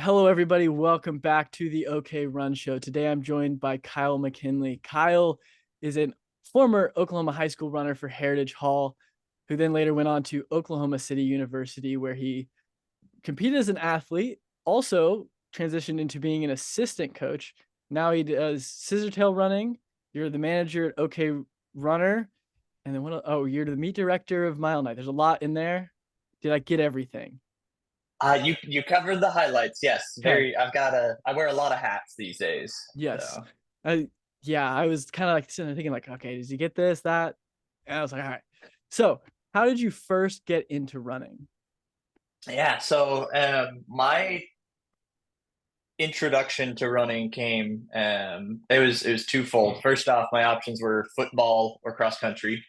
Hello, everybody. Welcome back to the OK Run Show. Today, I'm joined by Kyle McKinley. Kyle is a former Oklahoma high school runner for Heritage Hall, who then later went on to Oklahoma City University, where he competed as an athlete, also transitioned into being an assistant coach. Now he does Scissortail Running. You're the manager at OKRunner. And then you're the meet director of Mile Night. There's a lot in there. Did I get everything? You covered the highlights. Yes, Okay. very. I wear a lot of hats these days. Yes. So I yeah, I was kind of like sitting there thinking like, okay, does he get this, that? And I was like, all right. So how did you first get into running? yeah, my introduction to running came. It was twofold. First off, my options were football or cross country.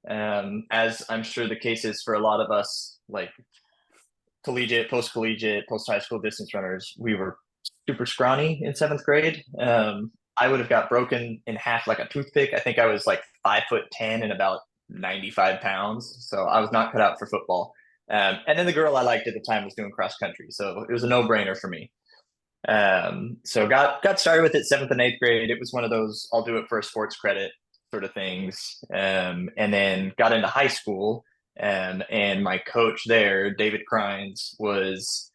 As I'm sure the case is for a lot of us, like collegiate, post high school distance runners, we were super scrawny in seventh grade. I would have got broken in half like a toothpick. I think I was like 5'10" and about 95 pounds. So I was not cut out for football. And then the girl I liked at the time was doing cross country. So it was a no brainer for me. So got started with it seventh and eighth grade. It was one of those I'll do it for a sports credit sort of things. And then got into high school, and my coach there, David Crines, was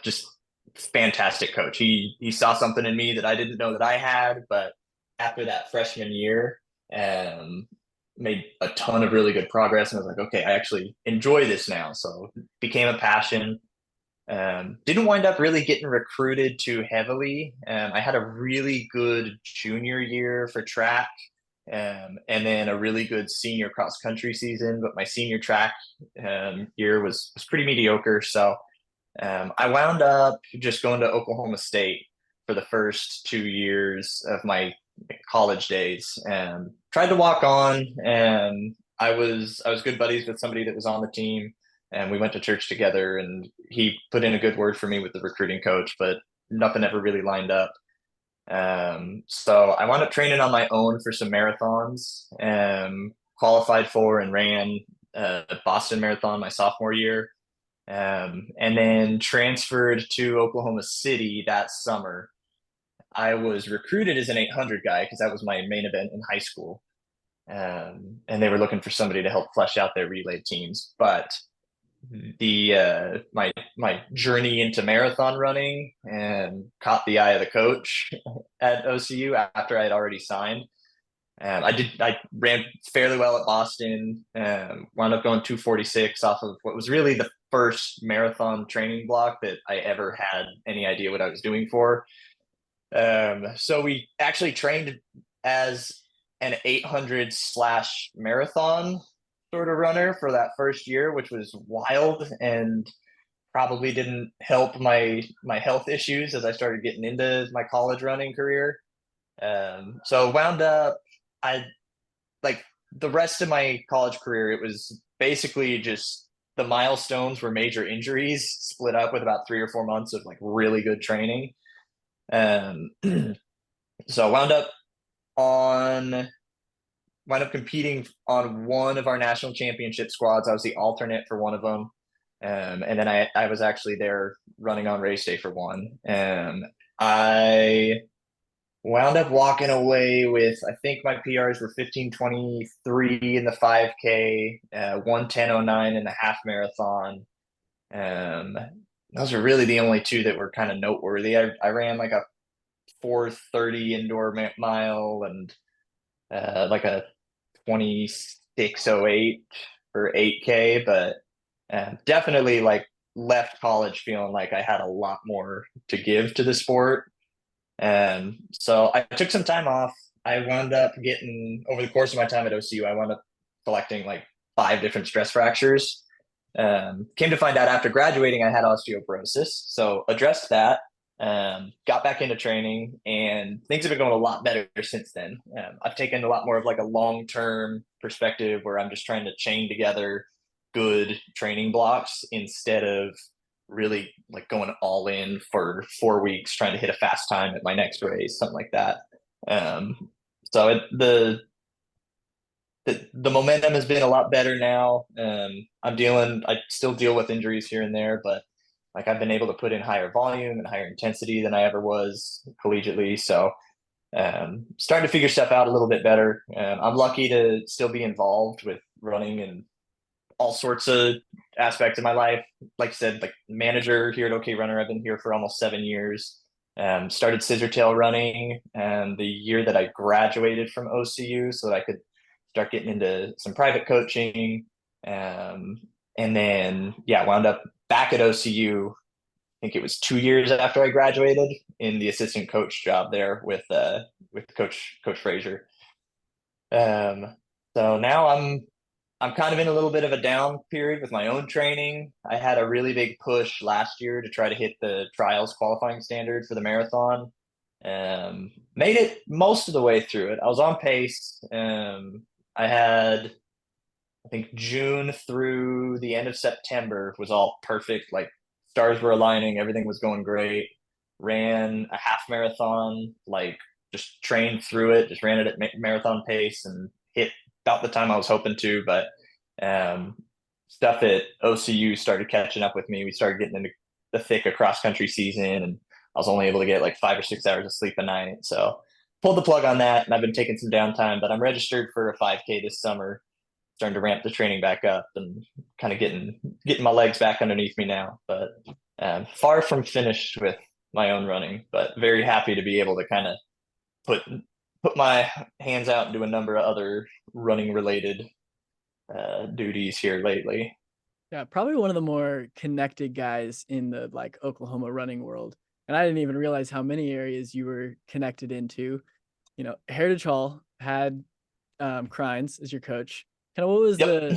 just fantastic coach. He saw something in me that I didn't know that I had, but after that freshman year, um, made a ton of really good progress, and I was like, okay, I actually enjoy this now. So it became a passion. Didn't wind up really getting recruited too heavily. I had a really good junior year for track, and then a really good senior cross country season. But my senior track year was pretty mediocre. So I wound up just going to Oklahoma State for the first 2 years of my college days. Tried to walk on, and I was good buddies with somebody that was on the team, and we went to church together. And he put in a good word for me with the recruiting coach, but nothing ever really lined up. So I wound up training on my own for some marathons. Qualified for and ran Boston Marathon my sophomore year, and then transferred to Oklahoma City that summer. I was recruited as an 800 guy because that was my main event in high school. And they were looking for somebody to help flesh out their relay teams. But the my journey into marathon running and caught the eye of the coach at OCU after I had already signed. I ran fairly well at Boston. Wound up going 246 off of what was really the first marathon training block that I ever had any idea what I was doing for. So we actually trained as an 800 slash marathon sort of runner for that first year, which was wild and probably didn't help my health issues as I started getting into my college running career. So wound up, I like the rest of my college career, it was basically just the milestones were major injuries split up with about 3 or 4 months of like really good training. Um, so on wound up competing on one of our national championship squads. I was the alternate for one of them. And then I was actually there running on race day for one. I wound up walking away with, I think my PRs were 15:23 in the 5K, 1:10:09 in the half marathon. Um, those are really the only two that were kind of noteworthy. I ran like a 4:30 indoor mile and like a 26:08 for 8K, but definitely like left college feeling like I had a lot more to give to the sport. So I took some time off. I wound up getting, over the course of my time at OCU, I wound up collecting like 5 different stress fractures. Came to find out after graduating, I had osteoporosis. So addressed that, got back into training, and things have been going a lot better since then. I've taken a lot more of like a long-term perspective where I'm just trying to chain together good training blocks instead of really like going all in for 4 weeks trying to hit a fast time at my next race, something like that. Um, so the momentum has been a lot better now. I still deal with injuries here and there, but like I've been able to put in higher volume and higher intensity than I ever was collegiately. So starting to figure stuff out a little bit better. I'm lucky to still be involved with running and all sorts of aspects of my life. Like I said, like manager here at OKRunner, I've been here for almost 7 years. Started Scissortail Running the year that I graduated from OCU so that I could start getting into some private coaching. And then, yeah, wound up back at OCU. I think it was 2 years after I graduated in the assistant coach job there with Coach Frazier. So now I'm kind of in a little bit of a down period with my own training. I had a really big push last year to try to hit the trials qualifying standard for the marathon. Made it most of the way through it. I was on pace. I had, I think June through the end of September was all perfect. Like stars were aligning, everything was going great. Ran a half marathon, like just trained through it, just ran it at marathon pace and hit about the time I was hoping to. But um, stuff at OCU started catching up with me. We started getting into the thick of cross country season, and I was only able to get like 5 or 6 hours of sleep a night. So pulled the plug on that, and I've been taking some downtime. But I'm registered for a 5K this summer, starting to ramp the training back up and kind of getting my legs back underneath me now. But far from finished with my own running, but very happy to be able to kind of put my hands out and do a number of other running related duties here lately. Yeah, probably one of the more connected guys in the like Oklahoma running world. And I didn't even realize how many areas you were connected into. Heritage Hall had Crines as your coach. Kind of what was Yep.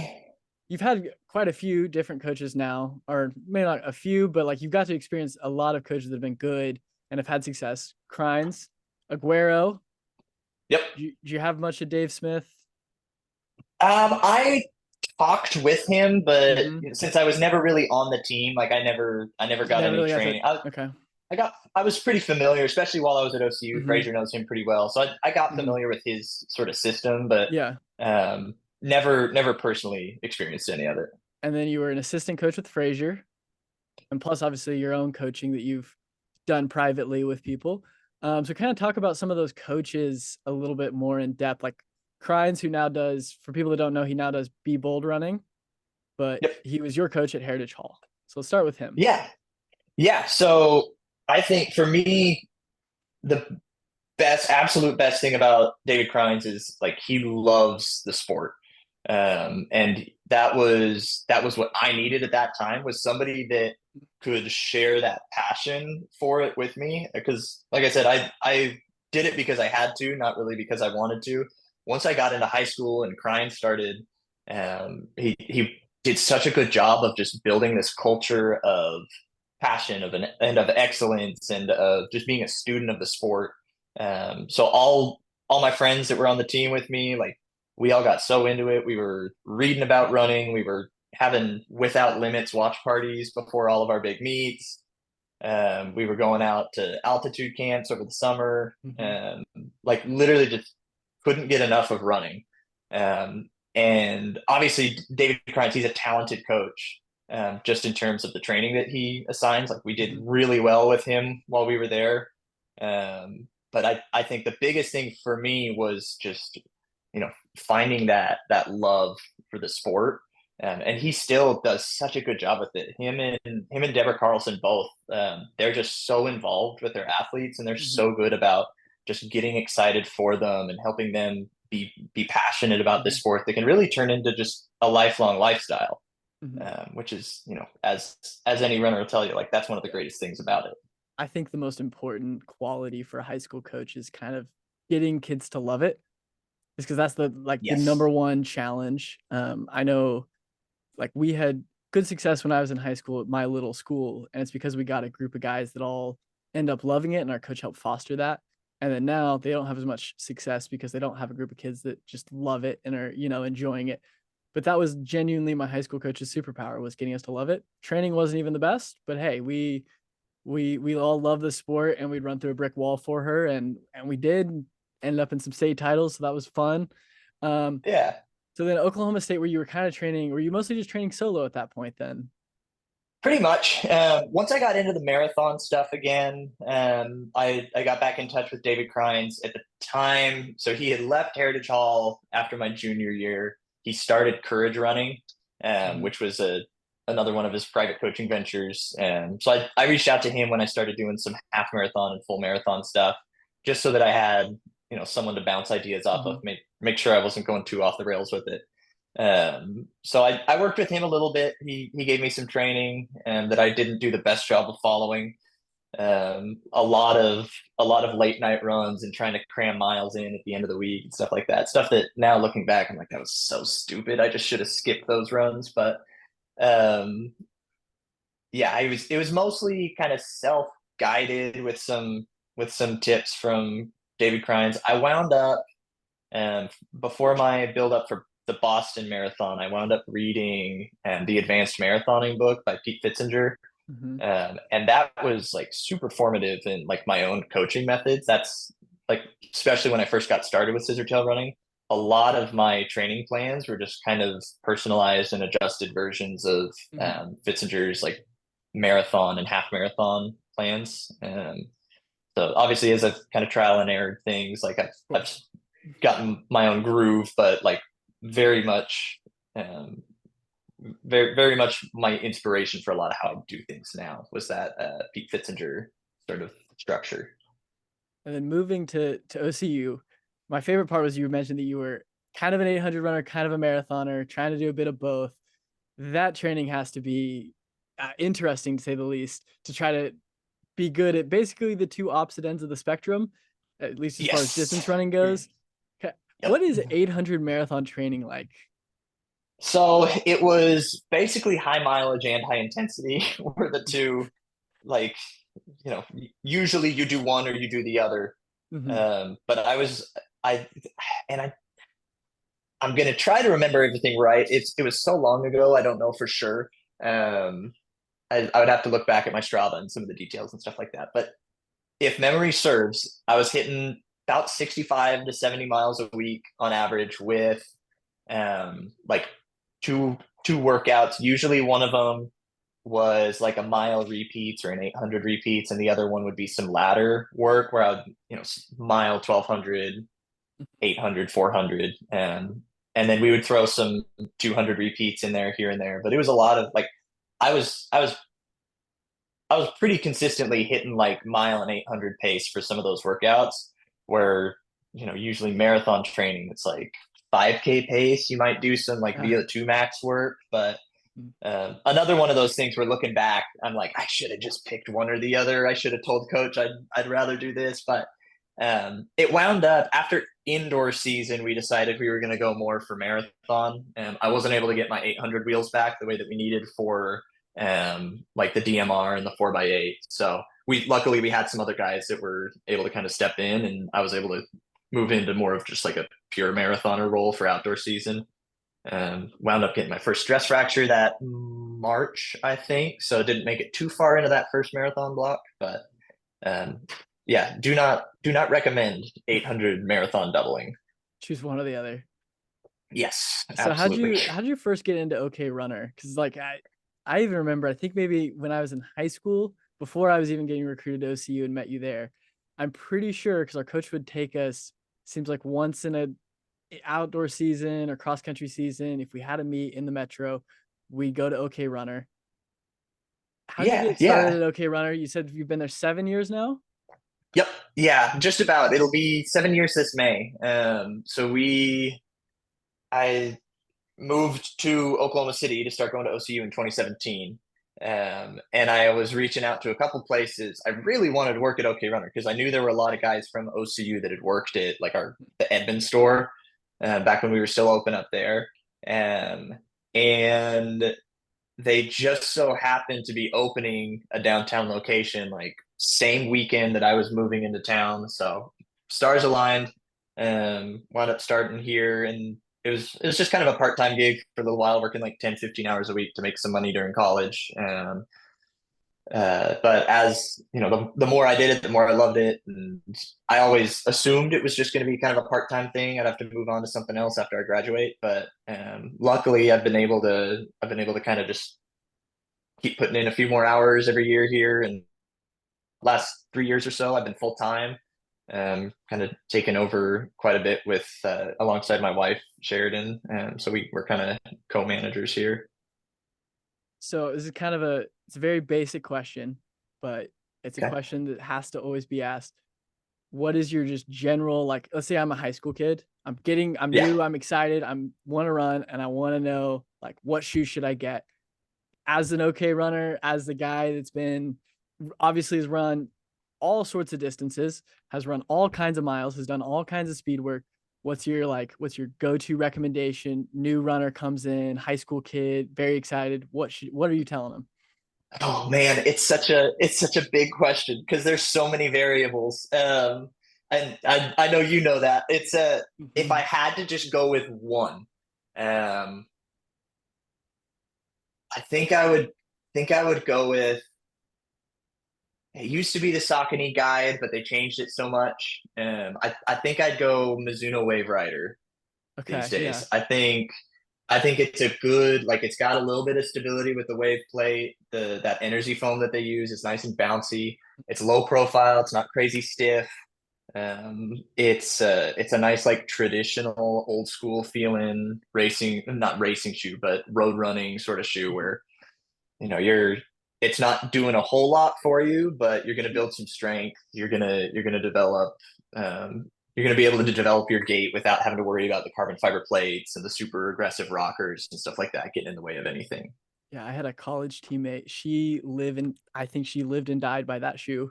you've had quite a few different coaches now, or maybe not a few, but like you've got to experience a lot of coaches that have been good and have had success. Crines, Aguero. Yep. Do you have much of Dave Smith? I talked with him, but Mm-hmm. since I was never really on the team, like I never got Never any really got to. training. Okay. I was pretty familiar, especially while I was at OCU. Mm-hmm. Frazier knows him pretty well, so I got Mm-hmm. familiar with his sort of system, but Yeah. never personally experienced any of it. And then you were an assistant coach with Frazier, and plus obviously your own coaching that you've done privately with people. So kind of talk about some of those coaches a little bit more in depth, like Crines, who now does, for people that don't know, he now does Be Bold running, but Yep. he was your coach at Heritage Hall. So let's start with him. Yeah. Yeah. So I think for me, the absolute best thing about David Crines is like he loves the sport. And that was what I needed at that time, was somebody that could share that passion for it with me. Because like I said, I did it because I had to, not really because I wanted to. Once I got into high school and Crines started, he did such a good job of just building this culture of passion and of excellence and of just being a student of the sport. So all my friends that were on the team with me, like we all got so into it. We were reading about running. We were having without limits watch parties before all of our big meets. We were going out to altitude camps over the summer. Like literally just couldn't get enough of running. And obviously David Crines, he's a talented coach. Just in terms of the training that he assigns, like we did really well with him while we were there. But I think the biggest thing for me was just, finding that love for the sport. And he still does such a good job with it. Him and Deborah Carlson both, they're just so involved with their athletes, and they're so good about just getting excited for them and helping them be passionate about this sport that can really turn into just a lifelong lifestyle. Which is, as any runner will tell you, like that's one of the greatest things about it. I think the most important quality for a high school coach is kind of getting kids to love it, just because that's the Yes. number one challenge. I know, like we had good success when I was in high school at my little school, and it's because we got a group of guys that all end up loving it, and our coach helped foster that. And then now they don't have as much success because they don't have a group of kids that just love it and are, enjoying it. But that was genuinely my high school coach's superpower, was getting us to love it. Training wasn't even the best, but hey, we all love the sport, and we'd run through a brick wall for her, and we did end up in some state titles, so that was fun. Yeah. So then Oklahoma State, where you were kind of training, were you mostly just training solo at that point then? Pretty much. Once I got into the marathon stuff again, I got back in touch with David Crines at the time. So he had left Heritage Hall after my junior year. He started Courage Running, Mhm. which was another one of his private coaching ventures. So I reached out to him when I started doing some half marathon and full marathon stuff, just so that I had someone to bounce ideas off of, Mhm. make sure I wasn't going too off the rails with it. So I worked with him a little bit. He gave me some training that I didn't do the best job of following. A lot of late night runs and trying to cram miles in at the end of the week and stuff like that. Stuff that now looking back, I'm like, that was so stupid. I just should have skipped those runs. But um, yeah, it was mostly kind of self guided with some tips from David Crines. I wound up before my build up for the Boston Marathon, I wound up reading the Advanced Marathoning book by Pete Fitzinger. Mhm. And that was like super formative in like my own coaching methods. That's like, especially when I first got started with Scissortail running, a lot of my training plans were just kind of personalized and adjusted versions of Mhm. Fitzinger's like marathon and half marathon plans. So obviously, as I've kind of trial and error things, like Of I've course. gotten my own groove, but like very much, um, very much my inspiration for a lot of how I do things now was that Pete Fitzinger sort of structure. And then moving to OCU, my favorite part was you mentioned that you were kind of an 800 runner, kind of a marathoner, trying to do a bit of both. That training has to be interesting to say the least, to try to be good at basically the two opposite ends of the spectrum, at least as far as Yes. distance running goes. What Yep. is 800 marathon training like? So it was basically high mileage and high intensity were the two, like, usually you do one or you do the other. Mhm. But I, and I'm gonna try to remember everything right. It was so long ago, I don't know for sure. Um, I would have to look back at my Strava and some of the details and stuff like that. But if memory serves, I was hitting about 65 to 70 miles a week on average with like two two workouts. Usually one of them was like a mile repeats or an 800 repeats, and the other one would be some ladder work where I would, mile 1200, 800, 400, and then we would throw some 200 repeats in there here and there. But it was a lot of like I was I was I was pretty consistently hitting like mile and 800 pace for some of those workouts where, usually marathon training, it's like 5K pace. You might do some like Ah, VO2 max work, but mm, another one of those things where looking back, I'm like, I should have just picked one or the other. I should have told coach I'd rather do this, but it wound up after indoor season. We decided we were going to go more for marathon. I wasn't able to get my 800 wheels back the way that we needed for like the DMR and the 4x8. So luckily we had some other guys that were able to kind of step in, and I was able to move into more of just like a pure marathoner role for outdoor season. Wound up getting my first stress fracture that March, I think. So didn't make it too far into that first marathon block, but um, yeah, do not recommend 800 marathon doubling. choose one or the other. Yes, So absolutely. how'd you first get into OKRunner? Because like I even remember I think maybe when I was in high school before I was even getting recruited to OCU and met you there. I'm pretty sure because our coach would take us seems like once in a outdoor season or cross country season. If we had a meet in the metro, we go to OKRunner. How'd you Yeah, get started yeah. at OKRunner? You said you've been there 7 years now. Yep. Yeah, just about. It'll be 7 years this May. So I moved to Oklahoma City to start going to OCU in 2017. And I was reaching out to a couple places. I really wanted to work at OKRunner because I knew there were a lot of guys from OCU that had worked at like the Edmond store back when we were still open up there. And they just so happened to be opening a downtown location like same weekend that I was moving into town. So stars aligned. Wound up starting here, and it was just kind of a part-time gig for a little while, working like 10, 15 hours a week to make some money during college. But as the more I did it, the more I loved it. And I always assumed it was just going to be kind of a part-time thing. I'd have to move on to something else after I graduate. But luckily, I've been able to kind of just keep putting in a few more hours every year here. And last 3 years or so, I've been full time, kind of taken over quite a bit with alongside my wife Sheridan. So we're kind of co-managers here. So this is kind of it's a very basic question, but it's a Okay. question that has to always be asked. What is your just general, like, let's say I'm a high school kid. I'm Yeah. new, I'm excited, I'm want to run, and I want to know like what shoes should I get? As an OK runner, as the guy that's been obviously has run all sorts of distances, has run all kinds of miles, has done all kinds of speed work. What's your go-to recommendation? New runner comes in, high school kid, very excited. What are you telling them? Oh man, it's such a big question because there's so many variables. And I know you know that. If I Mm-hmm. had to just go with one, um, I think I would go with. It used to be the Saucony guide, but they changed it so much. I think I'd go Mizuno Wave Rider these Okay, yeah. days. I think it's a good, like, it's got a little bit of stability with the wave plate. That energy foam that they use is nice and bouncy. It's low profile. It's not crazy stiff. It's a nice, like, traditional old school feeling racing, not racing shoe, but road running sort of shoe Mhm. where you're it's not doing a whole lot for you, but you're going to build some strength. You're going to develop. You're going to be able to develop your gait without having to worry about the carbon fiber plates and the super aggressive rockers and stuff like that getting in the way of anything. Yeah, I had a college teammate. I think she lived and died by that shoe,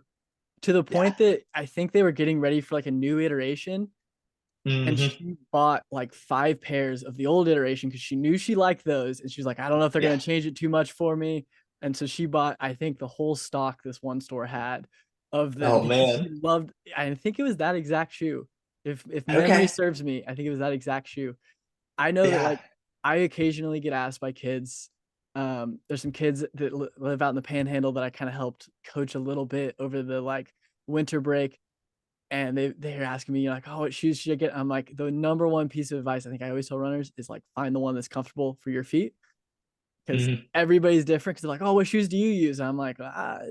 to the Yeah. point that I think they were getting ready for like a new iteration, and Hmm. she bought like 5 pairs of the old iteration because she knew she liked those, and she was like, I don't know if they're Yeah. gonna change it too much for me. And so she bought, I think, the whole stock this one store had of them Oh because she man. loved. I think it was that exact shoe. If memory Okay. serves me, I think it was that exact shoe. I know that, Yeah. like, I occasionally get asked by kids. There's some kids that live out in the Panhandle that I kind of helped coach a little bit over the like winter break, and they're asking me, like, oh, what shoes should I get? I'm like, the number one piece of advice I think I always tell runners is like find the one that's comfortable for your feet, because Hmm. everybody's different. Because they're like, oh, what shoes do you use? And I'm like, I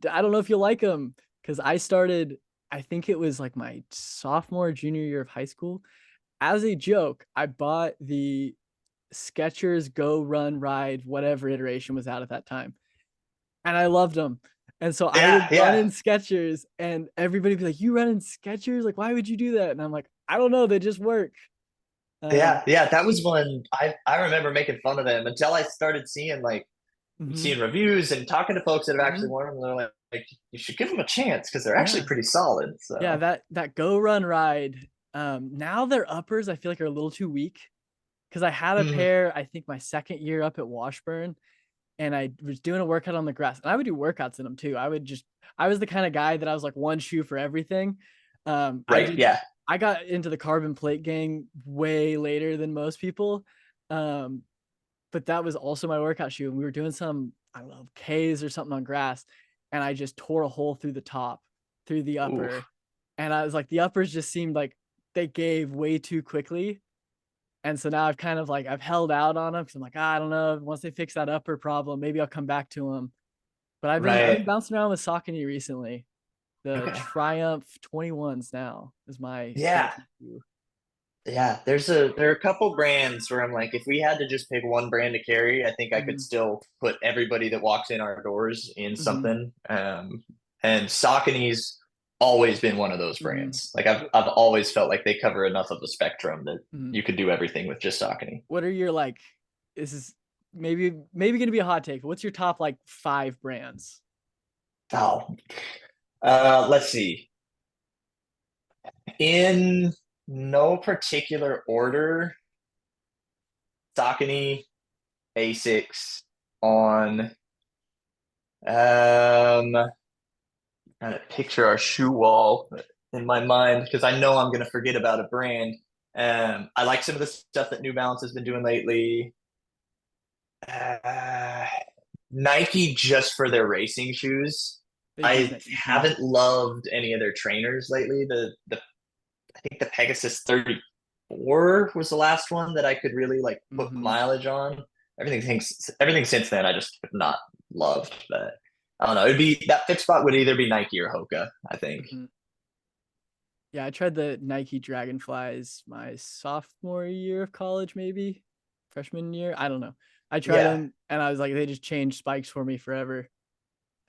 don't know if you'll like them, because I started. I think it was like my sophomore junior year of high school. As a joke, I bought the Skechers Go Run Ride, whatever iteration was out at that time, and I loved them. And so I Yeah. would run Yeah. in Skechers, and everybody would be like, "You run in Skechers? Like, why would you do that?" And I'm like, "I don't know. They just work." Um, Yeah. Yeah. That was when I remember making fun of them until I started mhm, seeing reviews and talking to folks that have actually mhm. worn them. They're like, you should give them a chance because they're actually Yeah, pretty solid. yeah. So. That Go Run Ride. Now their uppers I feel like are a little too weak, because I had a Mhm. pair. I think my second year up at Washburn, and I was doing a workout on the grass, and I would do workouts in them too. I was the kind of guy that I was like one shoe for everything. Um, I Right. did, Yeah. I got into the carbon plate gang way later than most people. Um, but that was also my workout shoe. And we were doing some, I don't know, K's or something on grass. And I just tore a hole through the top, through the upper. Oof. And I was like, the uppers just seemed like they gave way too quickly. And so now I've kind of like I've held out on them because I'm like, I don't know. Once they fix that upper problem, maybe I'll come back to them. But I've been Right. bouncing around with Saucony recently. The Okay. Triumph 21s now is my Yeah. go-to shoe. Yeah. There are a couple brands where I'm like, if we had to just pick one brand to carry, I think I could Mm-hmm. still put everybody that walks in our doors in Mm-hmm. something. And Saucony's always been one of those Mm-hmm. brands. Like I've always felt like they cover enough of the spectrum that Mm-hmm. you could do everything with just Saucony. What are your like? This is maybe gonna be a hot take, but what's your top like 5 brands? Oh, let's see. In no particular order, Saucony, Asics, on. Trying to picture our shoe wall in my mind because I know I'm going to forget about a brand. I like some of the stuff that New Balance has been doing lately. Uh, Nike just for their racing shoes. They do I that. Mm-hmm. haven't loved any of their trainers lately. The I think the Pegasus 34 was the last one that I could really like put Mm-hmm. mileage on. Everything since then I just have not loved. But I don't know. It'd be that fit spot would either be Nike or Hoka, I think. Mhm. Yeah, I tried the Nike Dragonflies my sophomore year of college, maybe freshman year. I don't know. I tried Yeah. them and I was like, they just changed spikes for me forever.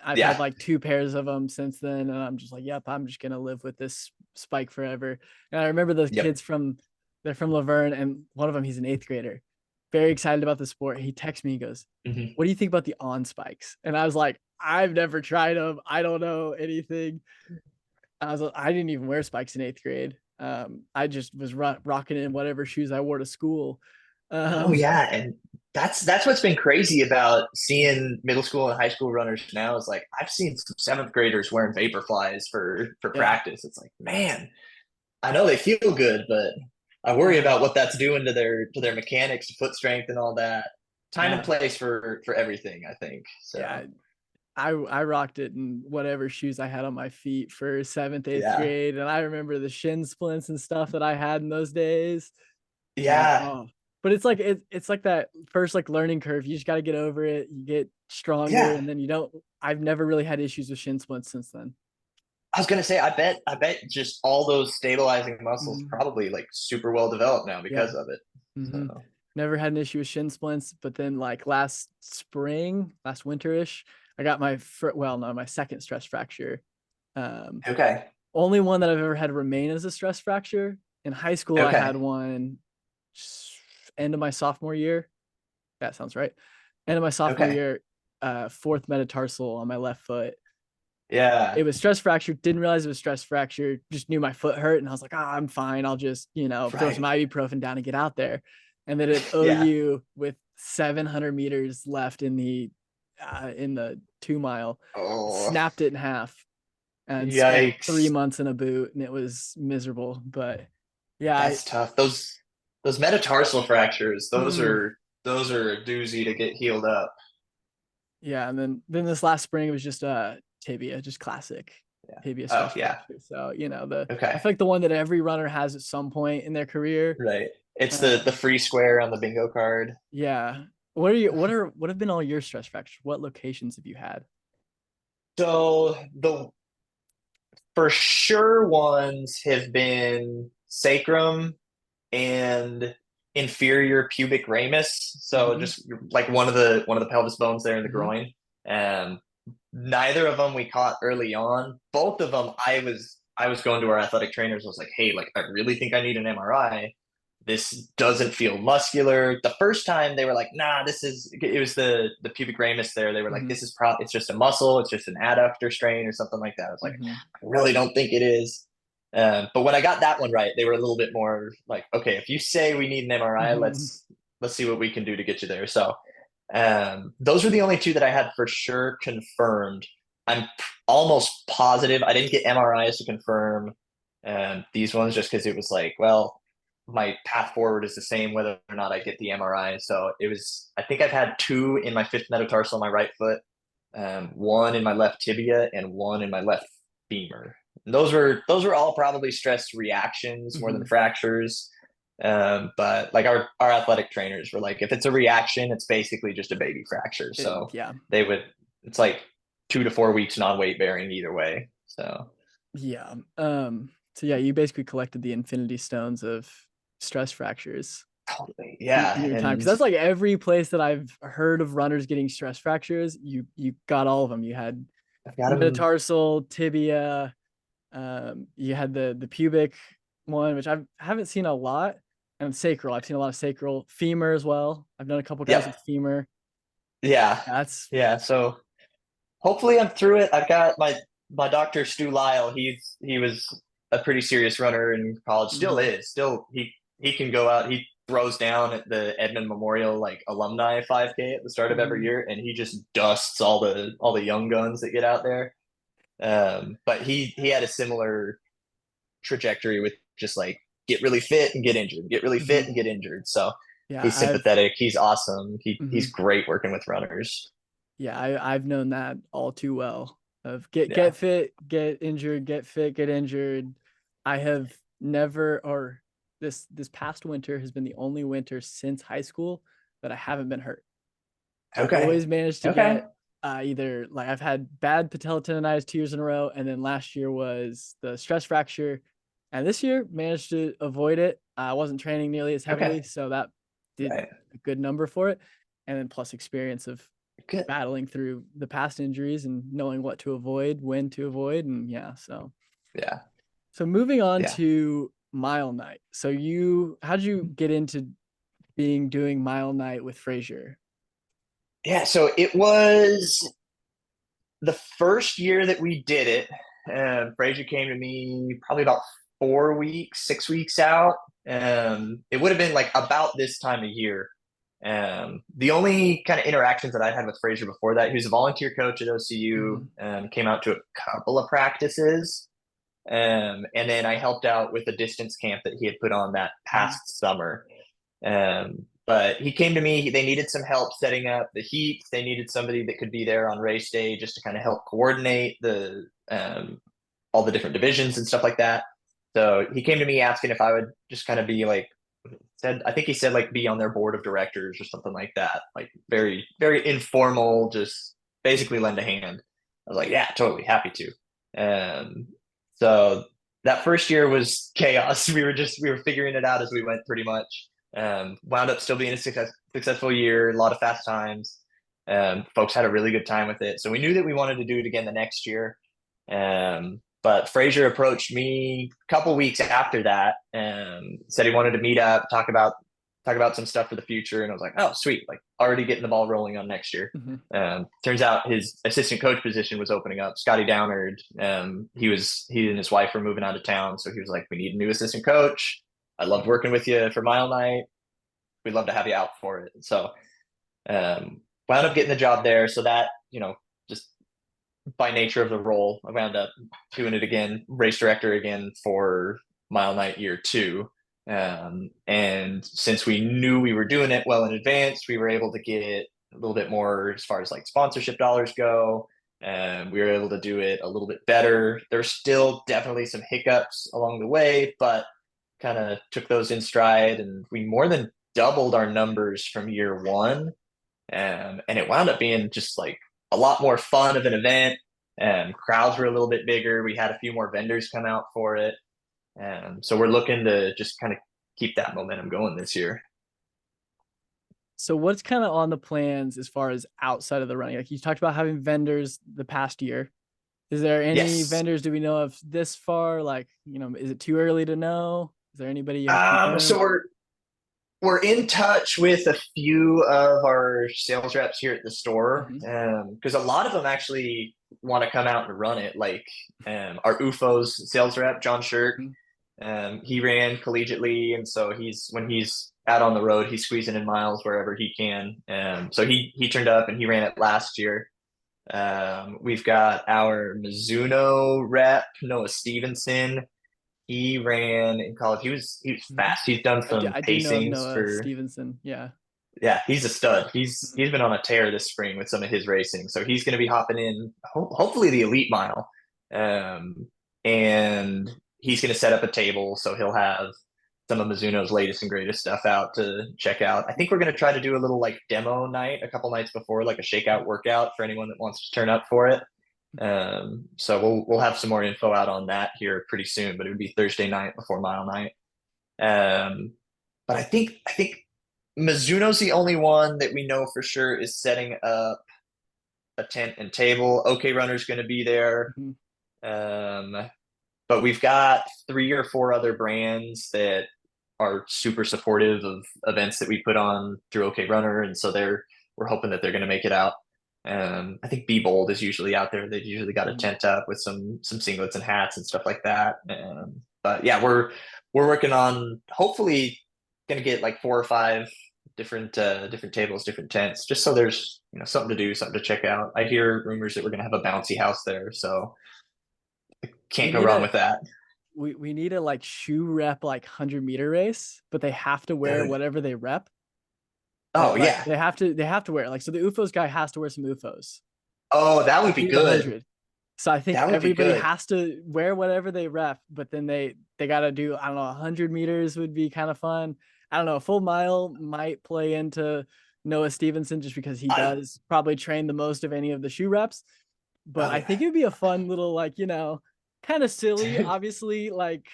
I've had Yeah. like 2 pairs of them since then, and I'm just like, yep, I'm just gonna live with this spike forever. And I remember those Yep. kids they're from Laverne, and one of them, he's an 8th grader, very excited about the sport. He texts me, he goes, Hmm. "What do you think about the on spikes?" And I was like, "I've never tried them. I don't know anything." I didn't even wear spikes in 8th grade. I just was rocking in whatever shoes I wore to school. Oh Um, yeah, and that's what's been crazy about seeing middle school and high school runners now is like I've seen some seventh graders wearing Vaporflies for yeah, practice. It's like, man, I know they feel good, but I worry uh, about what that's doing to their mechanics, foot strength, and all that. Time and yeah, place for everything, I think. So yeah. I rocked it in whatever shoes I had on my feet for 7th, 8th yeah, grade, and I remember the shin splints and stuff that I had in those days, and, yeah, oh, but it's like that first, like, learning curve. You just gotta get over it, you get stronger, yeah. and then you don't I've never really had issues with shin splints since then. I was gonna say, I bet just all those stabilizing muscles Mhm. probably like super well developed now Yeah. because of it. Mhm. So Never had an issue with shin splints, but then, like, last winter-ish, I got well, no, my 2nd stress fracture. Um, okay, Only one that I've ever had remain as a stress fracture. In high school, I had okay, one end of my sophomore year. That sounds right. End of my sophomore okay. year, 4th metatarsal on my left foot. Yeah, It was stress fracture. Didn't realize it was stress fracture. Just knew my foot hurt, and I was like, "Ah, I'm fine. I'll just, throw some right. ibuprofen down and get out there." And then at Yeah. OU with 700 meters left in the 2 mile, Oh, snapped it in half and spent 3 yikes. months in a boot, and it was miserable. But yeah, That's tough. Those metatarsal fractures, mm, those are a doozy to get healed up. yeah, and then this last spring it was just tibia, just classic Yeah. tibia Oh, stress yeah. fracture. So the I Okay. feel like the one that every runner has at some point in their career. Right. It's the Um, free square on the bingo card. yeah. What have been all your stress fractures? What locations have you had? So the for sure ones have been sacrum and inferior pubic ramus. So Mm-hmm. just like one of the pelvis bones there in the Mm-hmm. groin. Um, neither of them we caught early on. Both of them, I was going to our athletic trainers. I was like, hey, like I really think I need an MRI. This doesn't feel muscular. The first time they were like, nah, this is it was the pubic ramus there. They were like, Mm-hmm. this is it's just a muscle, it's just an adductor strain or something like that. I was like, Mm-hmm. I really don't think it is. But when I got that one right, they were a little bit more like, okay, if you say we need an MRI, Mm-hmm. let's see what we can do to get you there. So those were the only two that I had for sure confirmed. I'm almost positive I didn't get MRIs to confirm these ones just because it was like, well, my path forward is the same whether or not I get the MRI. So it was, I think I've had two in my fifth metatarsal on my right foot, one in my left tibia, and one in my left femur. And those were all probably stress reactions more than Mm-hmm. fractures. But like our athletic trainers were like, if it's a reaction, it's basically just a baby fracture. So Yeah. they would, it's like 2 to 4 weeks non-weight bearing either way. So Yeah. So yeah, you basically collected the infinity stones of stress fractures totally, in yeah. your time, because And that's like every place that I've heard of runners getting stress fractures. You got all of them. You had I've got them. metatarsal, tibia. You had the pubic one, which I haven't seen a lot, and sacral. I've seen a lot of sacral, femur as well. I've known a couple guys with Yep. femur. Yeah. That's Yeah. So hopefully I'm through it. I've got my doctor Stu Lyle. He was a pretty serious runner in college. Still mhm, is. Still he can go out. He throws down at the Edmond Memorial like alumni 5K at the start of every mhm, year, and he just dusts all the young guns that get out there. But he had a similar trajectory with just like get really fit and get injured, get really fit mhm. and get injured. So Yeah, he's sympathetic. He's awesome. He's mhm. great working with runners. Yeah, I've known that all too well. Of Yeah. get fit, get injured, get fit, get injured. I have never, or this past winter has been the only winter since high school that I haven't been hurt. I've Okay. always managed to Okay. either like I've had bad patella tendonitis 2 years in a row, and then last year was the stress fracture, and this year managed to avoid it. I wasn't training nearly as Okay. heavily, so that did Right. a good number for it. And then plus experience of Good. battling through the past injuries and knowing what to avoid, when to avoid, and yeah. Yeah. So moving on Yeah. to mile night. So how did you get into doing mile night with Frazier? Yeah. So it was the first year that we did it. Frazier came to me probably about 4 weeks, 6 weeks out. It would have been like about this time of year. The only kind of interactions that I had with Frazier before that, he was a volunteer coach at OCU, Mhm. came out to a couple of practices. And then I helped out with a distance camp that he had put on that Mhm. past summer. But he came to me. They needed some help setting up the heat. They needed somebody that could be there on race day just to kind of help coordinate the all the different divisions and stuff like that. So he came to me asking if I would just kind of be like said. I think he said like be on their board of directors or something like that. Like very very informal, just basically lend a hand. I was like, yeah, totally happy to. Um, so that first year was chaos. We were figuring it out as we went pretty much. Wound up still being a successful year, a lot of fast times. Folks had a really good time with it. So we knew that we wanted to do it again the next year. But Frazier approached me a couple weeks after that and said he wanted to meet up, talk about some stuff for the future. And I was like, oh, sweet, like already getting the ball rolling on next year. Mhm. Turns out his assistant coach position was opening up. Scotty Downard, he and his wife were moving out of town, so he was like, "We need a new assistant coach. I loved working with you for Mile Night. We'd love to have you out for it." So wound up getting the job there. So that just by nature of the role, I wound up doing it again, race director again for Mile Night year two. And since we knew we were doing it well in advance, we were able to get a little bit more as far as like sponsorship dollars go. And we were able to do it a little bit better. There's still definitely some hiccups along the way, but kind of took those in stride. And we more than doubled our numbers from year one. And it wound up being just like a lot more fun of an event. And crowds were a little bit bigger. We had a few more vendors come out for it. So we're looking to just kind of keep that momentum going this year. So what's kind of on the plans as far as outside of the running? Like you talked about having vendors the past year. Is there any Yes. vendors do we know of this far? Like, is it too early to know? Is there anybody you have So confirmed? we're in touch with a few of our sales reps here at the store Mhm. because a lot of them actually want to come out and run it. Like our UFO's sales rep, John Shirk, Mhm. he ran collegiately, and so when he's out on the road, he's squeezing in miles wherever he can. So he turned up and he ran it last year. We've got our Mizuno rep, Noah Stevenson. He ran in college. He was Mhm. fast. He's done some I do know of pacings Noah for Stevenson. Yeah. yeah, he's a stud. Mhm. He's been on a tear this spring with some of his racing. So he's going to be hopping in hopefully the elite mile. And he's going to set up a table so he'll have some of Mizuno's latest and greatest stuff out to check out. I think we're going to try to do a little like demo night a couple nights before, like a shakeout workout for anyone that wants to turn up for it. So we'll have some more info out on that here pretty soon, but it would be Thursday night before mile night. Um, but I think Mizuno's the only one that we know for sure is setting up a tent and table. OKRunner's going to be there. Mhm. Um, but we've got 3 or 4 other brands that are super supportive of events that we put on through OKRunner, and so we're hoping that they're going to make it out. I think Be Bold is usually out there. They've usually got a Mhm. tent up with some singlets and hats and stuff like that. But yeah, we're working on hopefully going to get like 4 or 5 different tables, different tents, just so there's something to do, something to check out. I hear rumors that we're going to have a bouncy house there, so We can't go need wrong a with that. we need a like shoe rep like 100-meter race, but they have to wear Dude. whatever they rep. Oh Like yeah. they have to wear it. Like so the UFOs guy has to wear some UFOs Oh, that would be to the good. 100. So I think That would be everybody good. has to wear whatever they rep, but then they got to do, I don't know, 100 meters would be kind of fun. I don't know, a full mile might play into Noah Stevenson, just because he I does probably train the most of any of the shoe reps. But oh I yeah, think it'd be a fun little, like, kind of silly. dude, Obviously, like,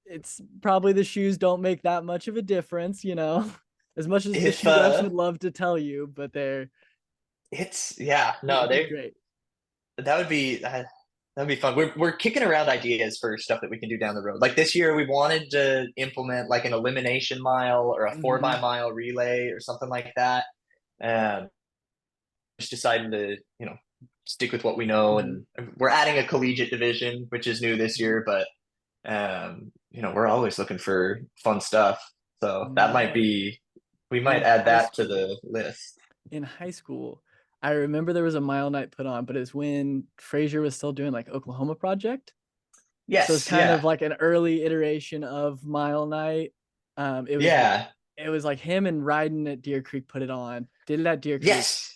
it's probably the shoes don't make that much of a difference, as much as the if shoe reps would love to tell you, but it's yeah, no, it'd be they great. that would be that'd be fun. We're kicking around ideas for stuff that we can do down the road. Like this year, we wanted to implement like an elimination mile or a 4 by Hmm. mile relay or something like that. Um, just deciding to stick with what we know, Hmm. and we're adding a collegiate division, which is new this year. But we're always looking for fun stuff. So that might Man, be we might in add high that to school, the list. in high school, I remember there was a mile night put on, but it's when Frazier was still doing like Oklahoma Project. So it's Yes, kind of yeah, like an early iteration of Mile Night. It was yeah, it was like him and Ryden at Deer Creek put it on. Did it at Deer Creek. yes.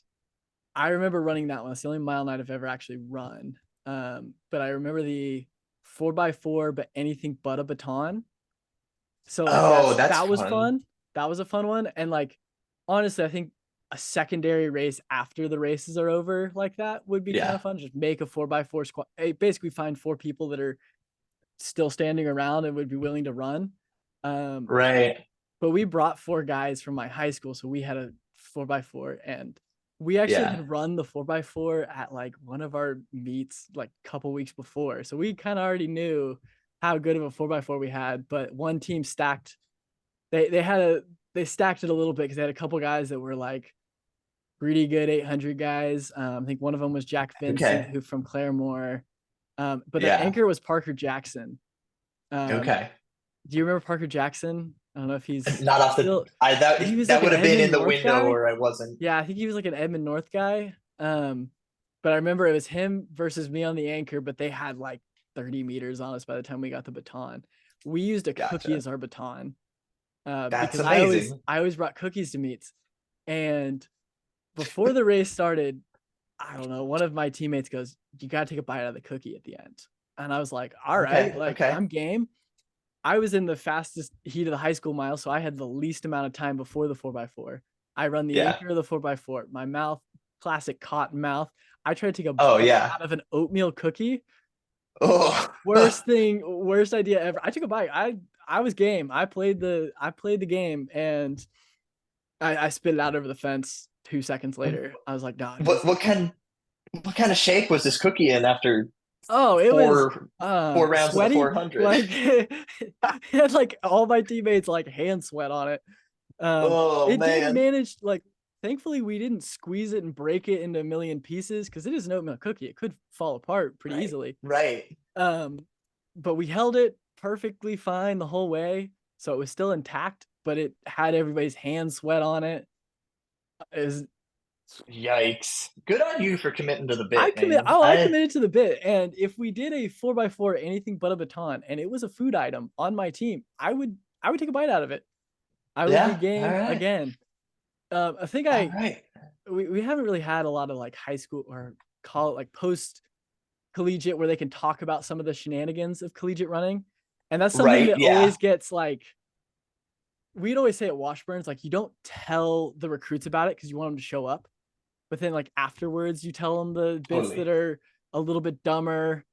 I remember running that one. It's the only Mile Night I've ever actually run. But I remember the 4x4, but anything but a baton. So like Oh, that's that was fun. fun. That was a fun one. And like honestly, I think a secondary race after the races are over like that would be kind Yeah, of fun. Just make a 4x4 squad. Basically find four people that are still standing around and would be willing to run. Um, right. but we brought four guys from my high school, so we had a 4x4, and we actually Yeah. had run the 4x4 at like one of our meets like a couple weeks before, so we kind of already knew how good of a 4x4 we had. But one team stacked, they stacked it a little bit because they had a couple guys that were like pretty good 800 guys. I think one of them was Jack Vincent, Okay. who from Claremore. But their Yeah. anchor was Parker Jackson. Um, Okay. do you remember Parker Jackson? I don't know if he's Not off the still. I I think he that was like that an would have been Edmond in the North window guy. where I wasn't. Yeah, I think he was like an Edmond North guy. But I remember it was him versus me on the anchor, but they had like 30 meters on us by the time we got the baton. We used a cookie Gotcha. as our baton, That's because I always amazing. I always brought cookies to meets. And before the race started, I don't know, one of my teammates goes, "You gotta take a bite out of the cookie at the end." And I was like, "All right, Okay. like Okay. I'm game." I was in the fastest heat of the high school mile, so I had the least amount of time before the 4x4. I run the Yeah. anchor of the 4x4. My mouth, classic cotton mouth. I tried to take a Oh bite yeah. out of an oatmeal cookie. Oh. Worst thing, worst idea ever. I took a bite. I was game. I played the game, and I spit it out over the fence 2 seconds later. I was like, nah, what just what kind what kind of shape was this cookie in after oh, it was four four rounds of the sweaty. 400? Like it had like all my teammates like hand sweat on it. Oh It did man. manage, like, thankfully we didn't squeeze it and break it into a million pieces because it is an oatmeal cookie. It could fall apart pretty Right. easily. Right. Um, but we held it perfectly fine the whole way, so it was still intact, but it had everybody's hand sweat on it. Is Yikes. Good on you for committing to the I bit, commit? man. Oh, I committed to the bit, and if we did a 4x4 anything but a baton, and it was a food item on my team, I would take a bite out of it. I would be Yeah. All game right. again. I think All right. we haven't really had a lot of like high school or call it like post collegiate where they can talk about some of the shenanigans of collegiate running. And that's something Right. that Yeah. always gets like, we'd always say at Washburns, like, you don't tell the recruits about it because you want them to show up. But then like afterwards, you tell them the bits that Totally. are a little bit dumber.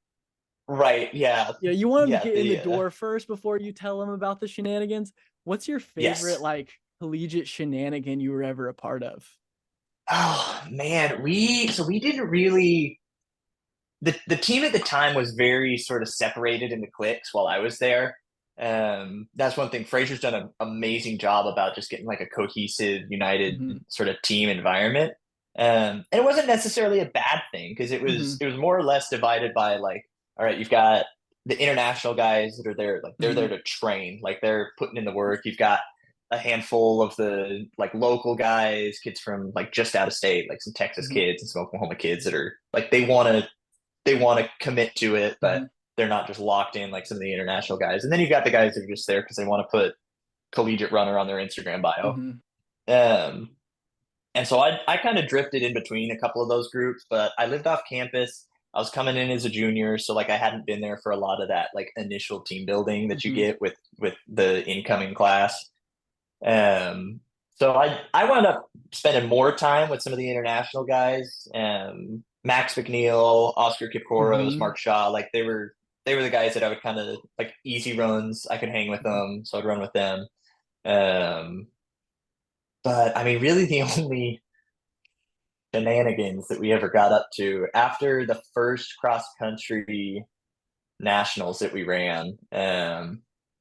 Right. Yeah. You want them to Yeah. get in the The door first before you tell them about the shenanigans. What's your favorite yes. like collegiate shenanigan you were ever a part of? Oh man, we didn't really the team at the time was very sort of separated into cliques while I was there. That's one thing. Fraser's done an amazing job about just getting like a cohesive, united Mm-hmm. sort of team environment. And it wasn't necessarily a bad thing because it Mm-hmm. was it was more or less divided by like, all right, you've got the international guys that are there, like they're Mm-hmm. there to train, like they're putting in the work. You've got a handful of the like local guys, kids from like just out of state, like some Texas Mm-hmm. kids and some Oklahoma kids that are like they want to commit to it, but Mm-hmm. they're not just locked in like some of the international guys. And then you've got the guys that are just there because they want to put collegiate runner on their Instagram bio. Mm-hmm. Um, and so I kind of drifted in between a couple of those groups, but I lived off campus. I was coming in as a junior, so like I hadn't been there for a lot of that like initial team building that you Mm-hmm. get with the incoming class. Um, So I wound up spending more time with some of the international guys, Max McNeil, Oscar Kipkoros, Mm-hmm. Mark Shaw. Like they were the guys that I would kind of like easy runs. I could hang with them, so I'd run with them. Um, but I mean, really, the only shenanigans that we ever got up to after the first cross country nationals that we ran.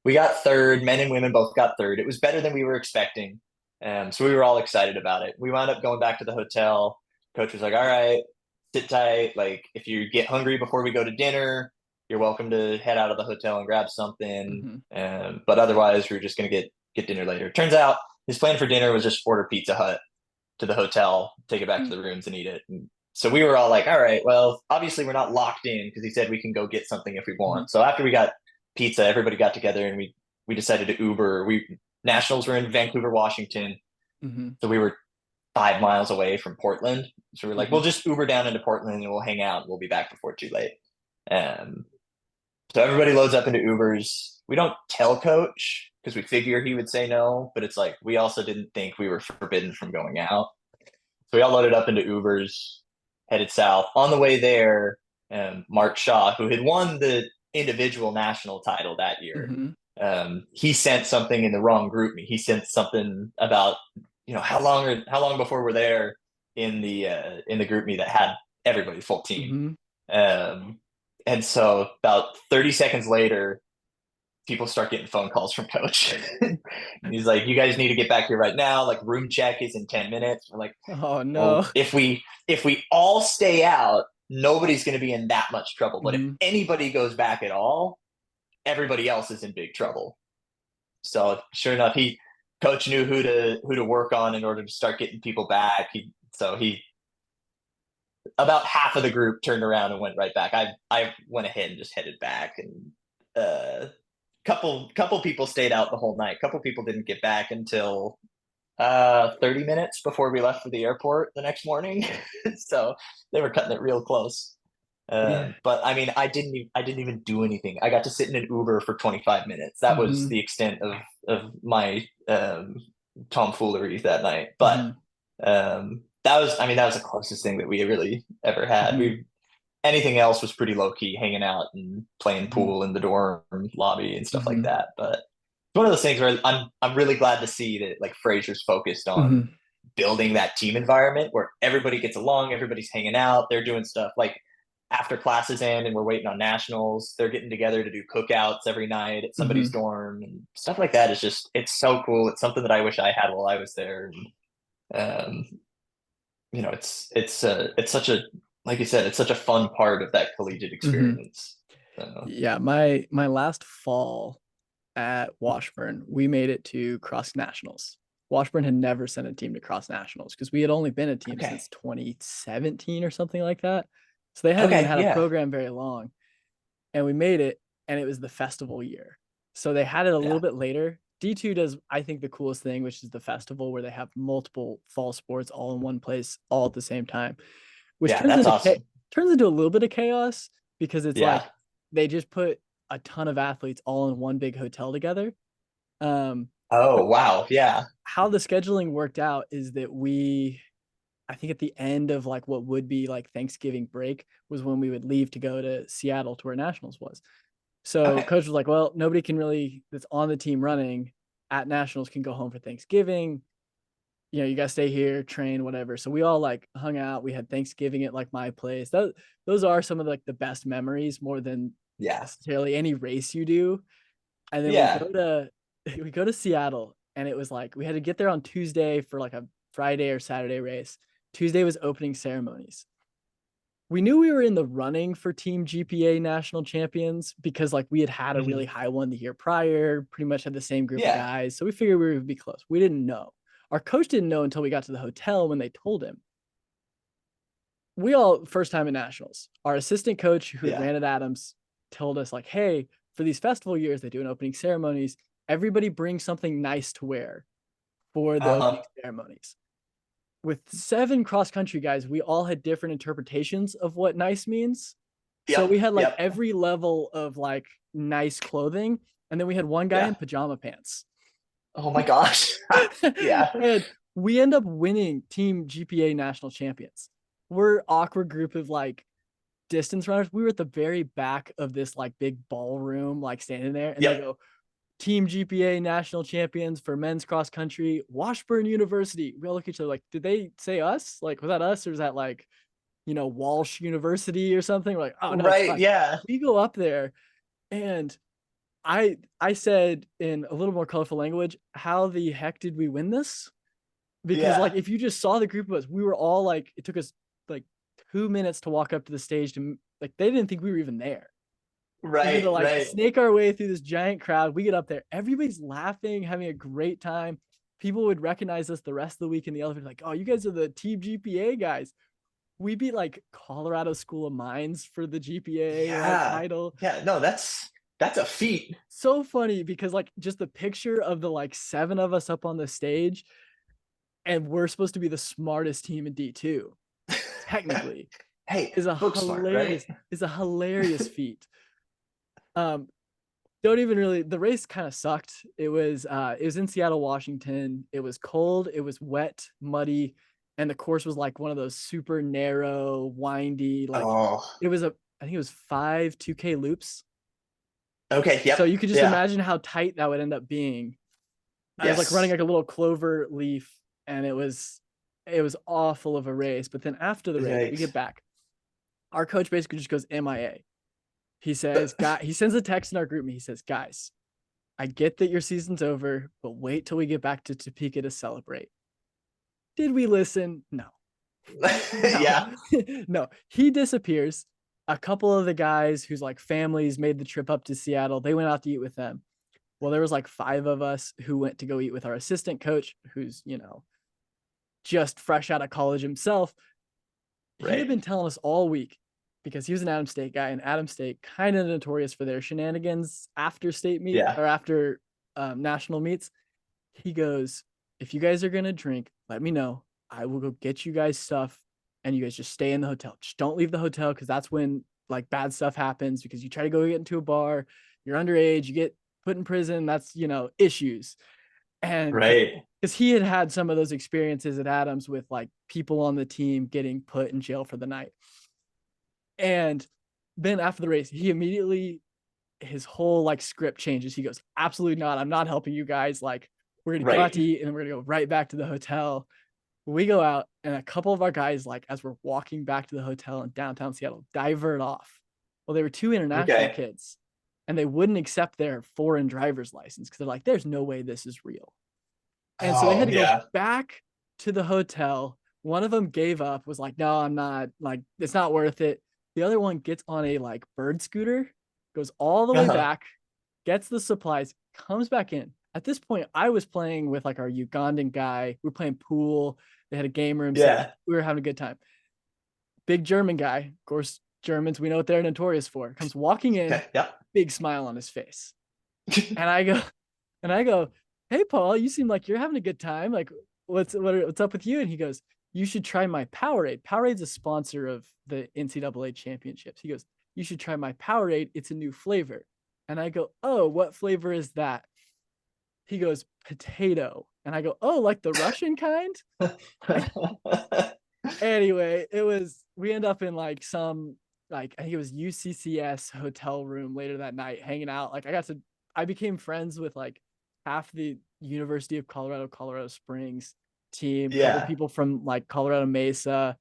We got third. Men and women both got third. It was better than we were expecting. So we were all excited about it. We wound up going back to the hotel. Coach was like, "All right, sit tight. Like, if you get hungry before we go to dinner, you're welcome to head out of the hotel and grab something. Mm-hmm. But otherwise, we're just gonna get dinner later." Turns out his plan for dinner was just order Pizza Hut to the hotel, take it back to the rooms, and eat it. And so we were all like, all right, well, obviously we're not locked in because he said we can go get something if we Mm-hmm. want. So after we got pizza, everybody got together and we decided to Uber. We nationals were in Vancouver, Washington, Mm-hmm. so we were 5 miles away from Portland. So we're like, Mm-hmm. we'll just Uber down into Portland and we'll hang out. And we'll be back before too late. Um, so everybody loads up into Ubers. We don't tell Coach because we figure he would say no, but it's like we also didn't think we were forbidden from going out. So we all loaded up into Ubers, headed south. On the way there, Mark Shaw, who had won the individual national title that year, Mm-hmm. he sent something in the wrong group me. He sent something about how long before we're there in the group me that had everybody full team. Mm-hmm. Um, and so about 30 seconds later, people start getting phone calls from coach. He's like, "You guys need to get back here right now. Like room check is in 10 minutes." We're like, Oh no. well, if we all stay out, nobody's going to be in that much trouble. But if Mm-hmm. anybody goes back at all, everybody else is in big trouble. So sure enough, coach knew who to work on in order to start getting people back. He about half of the group turned around and went right back. I went ahead and just headed back, and couple people stayed out the whole night. Couple people didn't get back until 30 minutes before we left for the airport the next morning. So they were cutting it real close. Yeah. But I mean, I didn't even do anything. I got to sit in an Uber for 25 minutes. That was Mm-hmm. the extent of my tomfoolery that night. But Mm-hmm. that was the closest thing that we really ever had. Mm-hmm. Anything else was pretty low key, hanging out and playing Mm-hmm. pool in the dorm lobby and stuff like Mm-hmm. that. But it's one of those things where I'm really glad to see that like Fraser's focused on Mm-hmm. building that team environment where everybody gets along, everybody's hanging out, they're doing stuff like after classes end and we're waiting on nationals, they're getting together to do cookouts every night at somebody's Mm-hmm. dorm and stuff like that. Is just it's so cool. It's something that I wish I had while I was there. And, it's such a like you said, it's such a fun part of that collegiate Mm-hmm. experience. So, Yeah, my last fall at Washburn, we made it to cross nationals. Washburn had never sent a team to cross nationals because we had only been a team okay, since 2017 or something like that. So they hadn't even okay, had a yeah, program very long. And we made it, and it was the festival year. So they had it a little yeah, bit later. D2 does, I think, the coolest thing, which is the festival where they have multiple fall sports all in one place, all at the same time, which yeah. That's awesome. turns into a little bit of chaos because it's like Yeah. they just put a ton of athletes all in one big hotel together. Oh But wow, yeah. how the scheduling worked out is that I think at the end of like what would be like Thanksgiving break was when we would leave to go to Seattle to where Nationals was. So Okay. coach was like, well, nobody can really that's on the team running at Nationals can go home for Thanksgiving. You guys stay here, train, whatever. So we all like hung out. We had Thanksgiving at like my place. Those are some of like the best memories more than Yeah. necessarily any race you do. And then we Yeah. go to we go to Seattle, and it was like we had to get there on Tuesday for like a Friday or Saturday race. Tuesday was opening ceremonies. We knew we were in the running for Team GPA national champions because like we had a really Mhm. high one the year prior, pretty much had the same group of Yeah. guys. So we figured we would be close. We didn't know. Our coach didn't know until we got to the hotel when they told him. We all first time at nationals. Our assistant coach who had Yeah. ran at Adams told us like, hey, for these festival years, they do an opening ceremonies. Everybody bring something nice to wear for the opening Uh-huh. ceremonies. With 7 cross country guys, we all had different interpretations of what nice means. So Yep. we had like Yep. every level of like nice clothing. And then we had one guy Yeah. in pajama pants. Oh my gosh. Yeah. And we end up winning Team GPA national champions. We're awkward group of like distance runners. We were at the very back of this like big ballroom, like standing there, and they Yep. go, Team GPA national champions for men's cross country, Washburn University. We all look at each other like, did they say us? Like, was that us or was that like, Walsh University or something? We're like, oh no, it's Right. fine. Yeah. We go up there and I said in a little more colorful language, how the heck did we win this? Because Yeah. like if you just saw the group of us, we were all like, it took us like 2 minutes to walk up to the stage to like they didn't think we were even there. We had to Right. like Right. snake our way through this giant crowd. We get up there, everybody's laughing, having a great time. People would recognize us the rest of the week in the elevator, like, oh, you guys are the Team GPA guys. We beat like Colorado School of Mines for the GPA like Yeah. title. Yeah. No, that's a feat. So funny because like just the picture of the like 7 of us up on the stage, and we're supposed to be the smartest team in D2, technically, Hey, is a book smart, right? hilarious feat. Um, don't even really, the race kind of sucked. It was in Seattle, Washington. It was cold, it was wet, muddy, and the course was like one of those super narrow, windy, like Oh, it was I think it was 5 2K loops. okay. So Yep. you could just Yeah. imagine how tight that would end up being. I was like running Yes. like a little clover leaf, and it was awful of a race. But then after the race, we Right. get back. Our coach basically just goes MIA. He says, he sends a text in our group. He says, guys, I get that your season's over, but wait till we get back to Topeka to celebrate. Did we listen? No. No. Yeah. No. He disappears. A couple of the guys whose like families made the trip up to Seattle, they went out to eat with them. Well, there was like 5 of us who went to go eat with our assistant coach, who's, just fresh out of college himself. He had Right. been telling us all week, because he was an Adams State guy, and Adams State kind of notorious for their shenanigans after state meet Yeah. or after national meets. He goes, if you guys are going to drink, let me know. I will go get you guys stuff, and you guys just stay in the hotel. Just don't leave the hotel, because that's when like bad stuff happens, because you try to go get into a bar, you're underage, you get put in prison. That's, issues. And Right. because he had some of those experiences at Adams with like people on the team getting put in jail for the night. And then after the race, he immediately, his whole like script changes. He goes, absolutely not. I'm not helping you guys. Like, we're going to go out to Right. eat, and then we're going to go right back to the hotel. We go out, and a couple of our guys, like, as we're walking back to the hotel in downtown Seattle, divert off. Well, they were 2 international Okay. kids, and they wouldn't accept their foreign driver's license because they're like, there's no way this is real. And so they had Oh, to go yeah. back to the hotel. One of them gave up, was like, no, I'm not, like, it's not worth it. The other one gets on a like bird scooter, goes all the way Uh-huh. back, gets the supplies, comes back in. At this point, I was playing with like our Ugandan guy. We were playing pool. They had a game room set up. Yeah. We were having a good time. Big German guy, of course, Germans, we know what they're notorious for, comes walking in, Okay. Yep. big smile on his face. And I go, hey Paul, you seem like you're having a good time. Like, what's up with you? And he goes, you should try my Powerade. Powerade's a sponsor of the NCAA championships. He goes, you should try my Powerade. It's a new flavor. And I go, oh, what flavor is that? He goes, potato. And I go, oh, like the Russian kind? Anyway, we end up in like some, like, I think it was UCCS hotel room later that night, hanging out. Like, I became friends with like half the University of Colorado Springs team, a couple Yeah. people from like Colorado Mesa.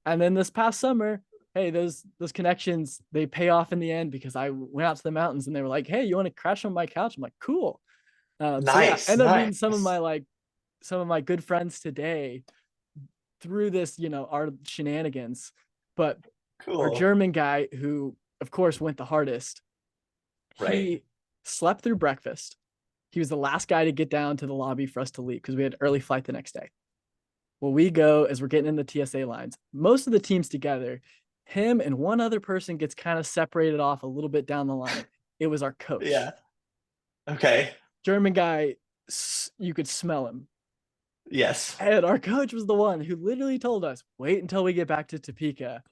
And then this past summer, hey, those connections, they pay off in the end, because I went out to the mountains and they were like, hey, you want to crash on my couch? I'm like, cool. So yeah, Nice. end up meeting some of Nice. my good friends today through this, our shenanigans. But our Cool. German guy, who of course went the hardest, Right. he slept through breakfast. He was the last guy to get down to the lobby for us to leave, because we had early flight the next day. Well, we go, as we're getting in the TSA lines, most of the teams together, him and one other person gets kind of separated off a little bit down the line. It was our coach. Yeah. Okay. German guy, you could smell him. Yes. And our coach was the one who literally told us, wait until we get back to Topeka.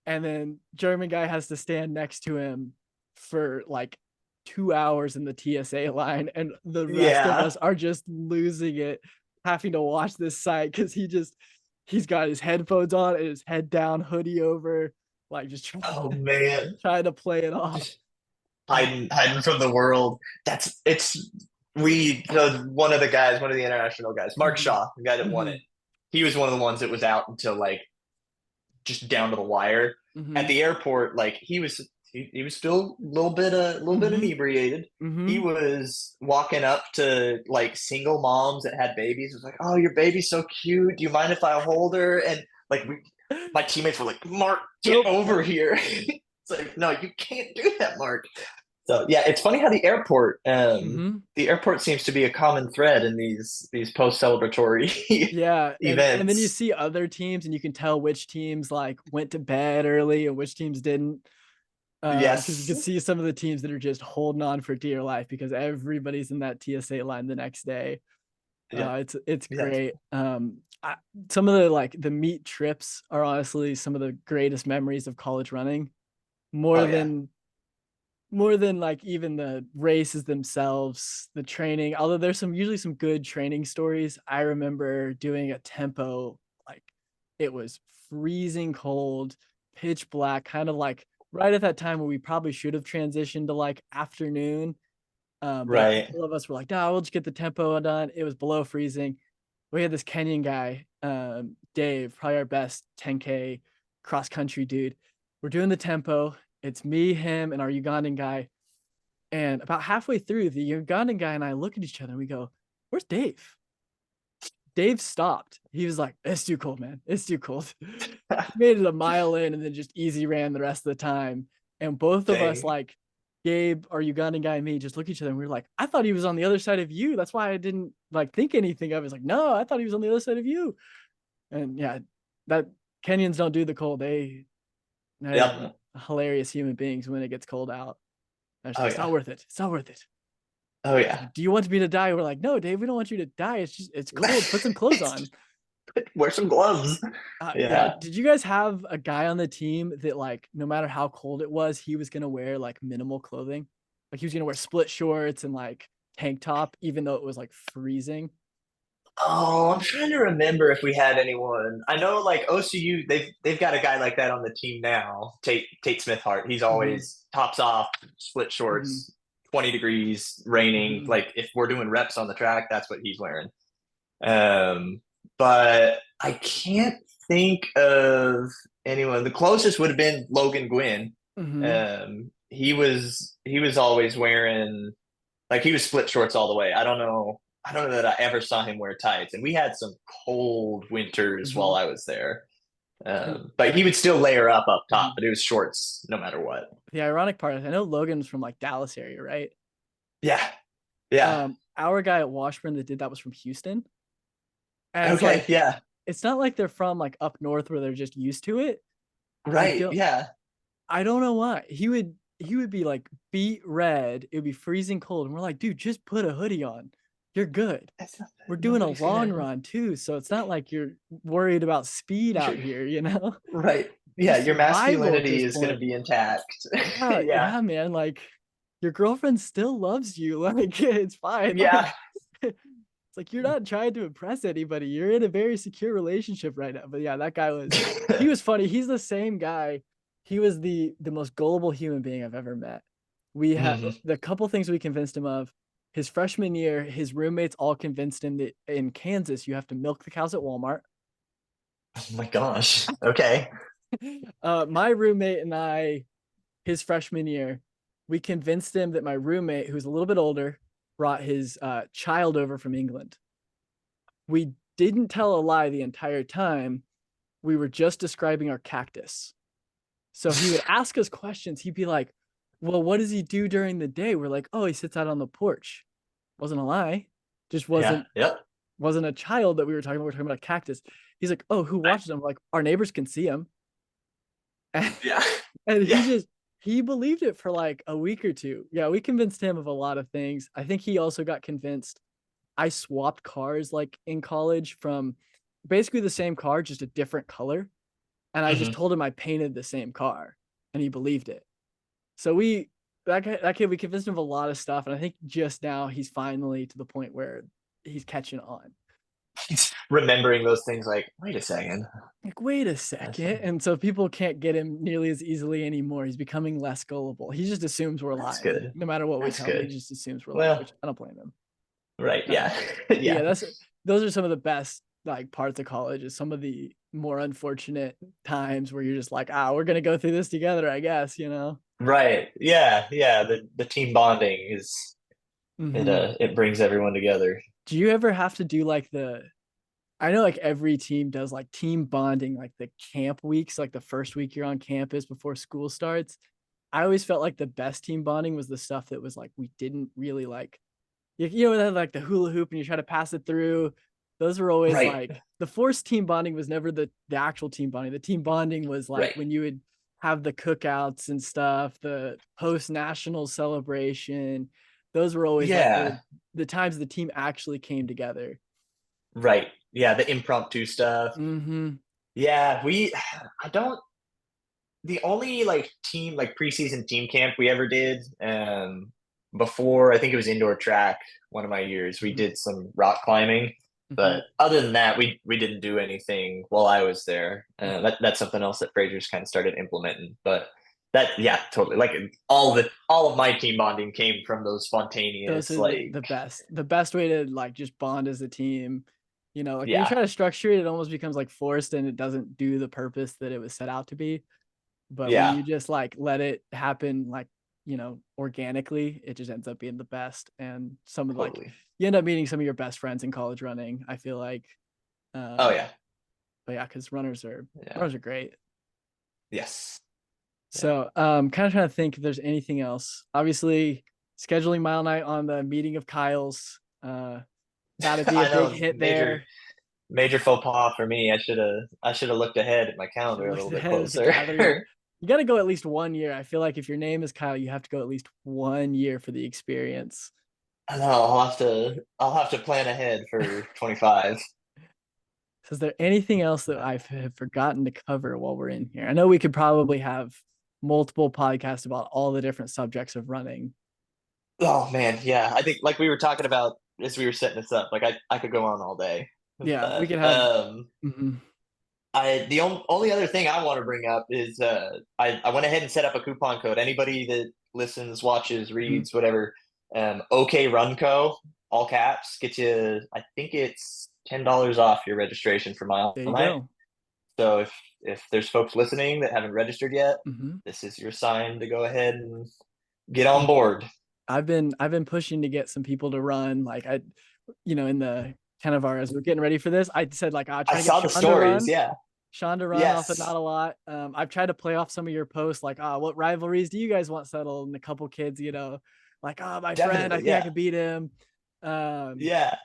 And then German guy has to stand next to him for like 2 hours in the TSA line, and the rest of Yeah. us are just losing it, having to watch this sight because he's got his headphones on and his head down, hoodie over, like just Oh man. trying to play it off. Just hiding from the world. One of the guys, one of the international guys, Mark Mhm. Shaw, the guy that won it. Mhm. He was one of the ones that was out until like just down to the wire at Mhm. the airport. Like he was still a little bit Mhm. inebriated. He Mhm. was walking up to like single moms that had babies. It was like, "Oh, your baby's so cute. Do you mind if I hold her?" And like my teammates were like, "Mark, get Nope. over here." It's like, no, you can't do that, Mark. So yeah, it's funny how Mhm. the airport seems to be a common thread in these post celebratory Yeah, and then you events. see other teams, and you can tell which teams like went to bed early and which teams didn't. Because you Yes. can see some of the teams that are just holding on for dear life because everybody's in that TSA line the next day. Yep. It's Yes. great. Some of the like the meet trips are honestly some of the greatest memories of college running, more Oh yeah. than more than like even the races themselves, the training. Although there's usually some good training stories. I remember doing a tempo, like it was freezing cold, pitch black, kind of like right at that time where we probably should have transitioned to like afternoon. But a Right. couple of us were like, "No, we'll just get the tempo done." It was below freezing. We had this Kenyan guy, Dave, probably our best 10K cross country dude. We're doing the tempo. It's me, him, and our Ugandan guy. And about halfway through, the Ugandan guy and I look at each other and we go, "Where's Dave?" Dave stopped. He was like, "It's too cold, man. It's too cold." He made it a mile in and then just easy ran the rest of the time. And both of us, Dang. like Gabe, our Ugandan guy, and me, just look at each other and we were like, "I thought he was on the other side of you. That's why I didn't like think anything of it." It's like, "No, I thought he was on the other side of you." And yeah, that Kenyans don't do the cold. They're Yep. hilarious human beings when it gets cold out. They're just Oh like, "It's not yeah. worth it. It's not worth it." Oh He's yeah. like, "Do you want me to die?" We're like, "No, Dave, we don't want you to die. It's cold. Put some clothes on." Wear some gloves. Yeah. Yeah. Did you guys have a guy on the team that like no matter how cold it was, he was gonna wear like minimal clothing? Like he was gonna wear split shorts and like tank top, even though it was like freezing. Oh, I'm trying to remember if we had anyone. I know like OCU, they've got a guy like that on the team now. Tate Smithhart. He's Hmm. always tops off, split Hmm. shorts, 20 degrees, raining. Hmm. Like if we're doing reps on the track, that's what he's wearing. Um, but I can't think of anyone. The closest would have been Logan Gwynn. Hmm. He was always wearing like he was split shorts all the way. I don't know that I ever saw him wear tights. And we had some cold winters while Hmm. I was there. But he would still layer up top, Hmm. but it was shorts no matter what. The ironic part is I know Logan's from like Dallas area, right? Yeah. Yeah. Our guy at Washburn that did that was from Houston. And it's Okay. like Yeah. it's not like they're from like up north where they're just used to it. Right. Yeah. I don't know why. He would be like beat red. It would be freezing cold. And we're like, dude, just put a hoodie on. You're good. That's not, We're doing a nobody's long gonna run too. So it's not like you're worried about speed out here, you know? right. Yeah, Just your survival at masculinity this is gonna point. be intact. Yeah, Yeah. yeah, man. Like your girlfriend still loves you. Like it's fine. Yeah. Like it's like you're not trying to impress anybody. You're in a very secure relationship right now. But yeah, that guy was he was funny. He's the same guy. He was the most gullible human being I've ever met. We had Mhm. the couple things we convinced him of. His freshman year, his roommates all convinced him that in Kansas you have to milk the cows at Walmart. Oh my gosh. Okay. My roommate and I, his freshman year, we convinced him that my roommate, who's a little bit older, brought his child over from England. We didn't tell a lie the entire time. We were just describing our cactus. So he would ask us questions. He'd be like, "Well, what does he do during the day?" We're like, "Oh, he sits out on the porch." Wasn't a lie. Just Yeah. Yep. wasn't a child that we were talking about. We are talking about a cactus. He's like, "Oh, who watches him?" Like, our neighbors can see him. Yeah. And Yeah. he believed it for like a week or two. Yeah, we convinced him of a lot of things. I think he also got convinced. I swapped cars like in college from basically the same car, just a different color. And I just Mhm. told him I painted the same car and he believed it. So we that kid, we convinced him of a lot of stuff, and I think just now he's finally to the point where he's catching on. He's remembering those things like, wait a second. Like, wait a second. And so people can't get him nearly as easily anymore. He's becoming less gullible. He just assumes we're That's lying. good. No matter what we That's tell him, he good. just assumes we're lying, Well, which I don't blame him. right. Uh, Yeah. yeah, Yeah. those are some of the best like parts of college, is some of the more unfortunate times where you're just like, we're gonna go through this together, I guess, you know. Right. Yeah. Yeah. The team bonding is Mm-hmm. it brings everyone together. Do you ever have to do like I know like every team does like team bonding, like the camp weeks, like the first week you're on campus before school starts. I always felt like the best team bonding was the stuff that was like we didn't really like, you know, like the hula hoop and you try to pass it through. Those were always Right. like the forced team bonding was never the actual team bonding. The team bonding was like Right. when you would have the cookouts and stuff, the post national celebration. Those were always like Yeah. the times the team actually came together. Right. Yeah. The impromptu stuff. Mm-hmm. Yeah. I don't, the only like team, like preseason team camp we ever did, before, I think it was indoor track one of my years, we Mm-hmm. did some rock climbing. Mm-hmm. But other than that, we didn't do anything while I was there. Mm-hmm. That's something else that Fraser's kind of started implementing. But that, yeah, totally. Like all of my team bonding came from those Those spontaneous, are like, the best. The best way to like just bond as a team. You know, like when you yeah, try to structure it, it almost becomes like forced and it doesn't do the purpose that it was set out to be. But when yeah, you just like let it happen, like, you know, organically, it just ends up being the best. And some of like totally. you end up meeting some of your best friends in college running, I feel like. Oh Um, yeah, but yeah, because yeah, runners are great. yes, yeah. So kind of trying to think if there's anything else. Obviously, scheduling mile night on the meeting of Kyle's. Gotta be a I big know, hit there. major faux pas for me. I should have looked ahead at my Should calendar a look little bit ahead at the closer. gathering. You got to go at least 1 year. I feel like if your name is Kyle, you have to go at least 1 year for the experience. I know I'll have to plan ahead for 25. So is there anything else that I have forgotten to cover while we're in here? I know we could probably have multiple podcasts about all the different subjects of running. Oh man, yeah. I think like we were talking about as we were setting this up, like I could go on all day with Yeah, we that. could have. Mhm. The only other thing I want to bring up is I went ahead and set up a coupon code. Anybody that listens, watches, Mhm. reads, whatever, OKRunCo, all caps, get you. I think it's $10 off your registration for Mile There you Night. go. So if there's folks listening that haven't registered yet, Mhm. this is your sign to go ahead and get on board. I've been pushing to get some people to run. Like you know, in the kind of our as we're getting ready for this, I said like I I try to get saw the Sean to stories. run. Yeah. Sean to run off of Yes. not a lot. I've tried to play off some of your posts, like, what rivalries do you guys want settled? And a couple kids, you know, like, my friend, I Definitely. think I Yeah. could beat him. Um, Yeah.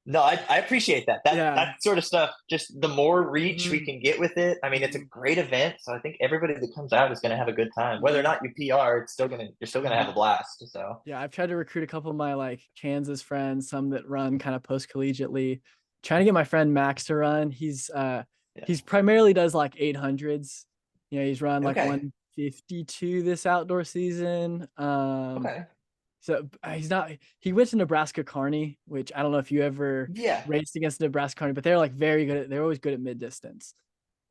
No, I appreciate that. That yeah. sort of stuff, just the more reach we Mhm. can get with it. I mean, it's a Mhm. great event, so I think everybody that comes out is gonna have a good time. Whether or Mhm. not you PR, you're still gonna have a Mhm. blast. So Yeah, I've tried to recruit a couple of my like Kansas friends, some that run kind of post collegiately. Trying to get my friend Max to run. yeah. He's primarily does like 800s. You know, he's run like Okay. 152 this outdoor season. Okay. So he's not. He went to Nebraska Carney, which I don't know if you ever Yeah. raced against Nebraska Carney, but they're like very good. They're always good at mid distance.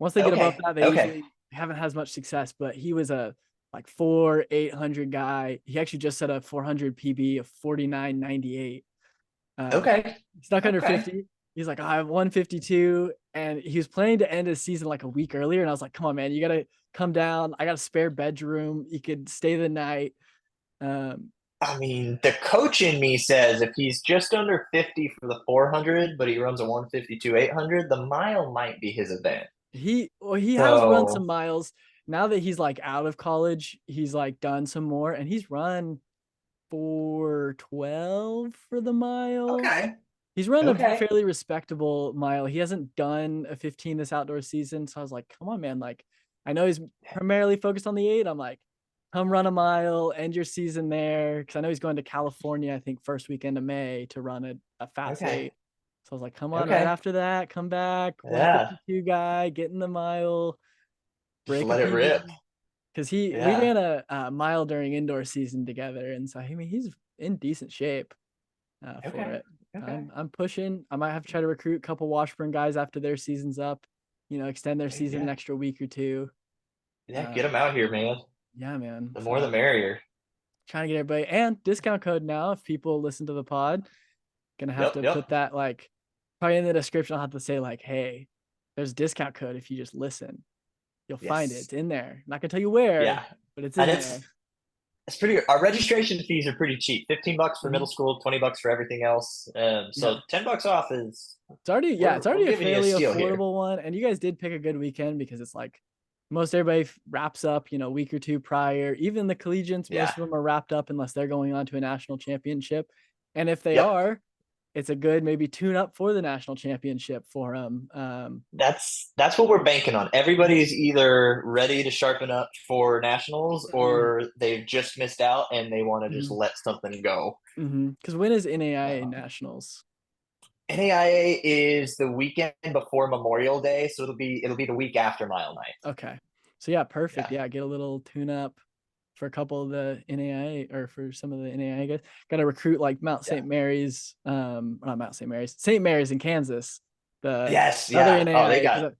Once they get above Okay. that, they Okay. usually haven't had as much success. But he was a like 4 800 guy. He actually just set a 400 PB of 49.98. Uh, Okay. Stuck under Okay. 50. He's like, I have 152, and he was planning to end his season like a week earlier. And I was like, come on, man, you gotta come down. I got a spare bedroom. You could stay the night. Um, I mean, the coach in me says if he's just under 50 for the 400, but he runs a 152 800, the mile might be his event. he has run some So, miles. Now that he's like out of college, he's like done some more, and he's run 412 for the mile. okay. He's run a Okay. fairly respectable mile. He hasn't done a 15 this outdoor season, so I was like, come on, man. Like, I know he's primarily focused on the 8. I'm like, come run a mile, end your season there, because I know he's going to California, I think first weekend of May to run a fast Okay. 8. So I was like, come on, right Okay. after that, come back, Yeah. 152 guy, get in the mile, Just break a let it rip. PB. because we Yeah. ran a mile during indoor season together, and so I mean he's in decent shape for Okay. it. Okay. I'm pushing. I might have to try to recruit a couple Washburn guys after their season's up. Extend their season an Yeah. extra week or two. Yeah. Get them Um, out here, man. yeah, man. The more the So merrier. trying to get everybody and discount code now if people listen to the pod. Gonna have Yep. to Yep. put that like probably in the description. I'll have to say like, hey, there's a discount code if you just listen. You'll find it. Yes. It's in there. I'm not gonna tell you where, Yeah. but it's And in there. it's pretty. Our registration fees are pretty cheap. $15 for Mhm. middle school, $20 for everything else. So Yeah. $10 off is It's we're already a giving you a fairly steal here. affordable one. And you guys did pick a good weekend because it's like most everybody wraps up, a week or two prior. Even the collegians, most Yeah. of them are wrapped up unless they're going on to a national championship. And if they Yep. are, it's a good maybe tune up for the national championship for them. That's what we're banking on. Everybody's either ready to sharpen up for nationals or they've just missed out and they want to just let something go. Because when is NAIA Um, nationals? NAIA is the weekend before Memorial Day, so it'll be the week after Mile Night. Okay. So yeah, perfect. Yeah. Yeah, get a little tune up for a couple of the NAIA or for some of the NAIA guys. Got to recruit like Mount Yeah. St. Mary's, not Mount St. Mary's, St. Mary's in Kansas, the Yes. other Yeah. Oh, NAIA because